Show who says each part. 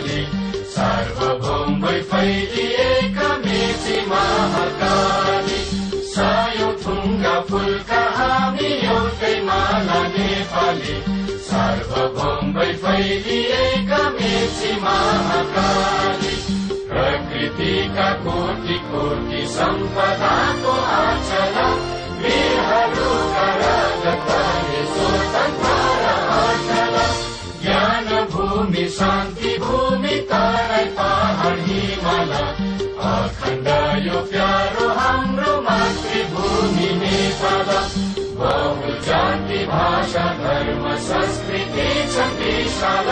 Speaker 1: नेपाली सार्वभौम भई फैलिएका मेची महाकाली सयौं थुङ्गा फुलका हामी एउटै माला नेपाली सार्वभौम भई फैलिएका मेची महाकाली प्रकृतिका कोटि कोटि सम्पदाको आचला वीरहरूका रगतले स्वतन्त्र आचला ज्ञान भूमि शान्ति भूमि तराई पहाड हिमाल अखण्ड यो प्यारो हाम्रो मातृभूमि नेपाल बहु जाति भाषा धर्म संस्कृति छ विशाल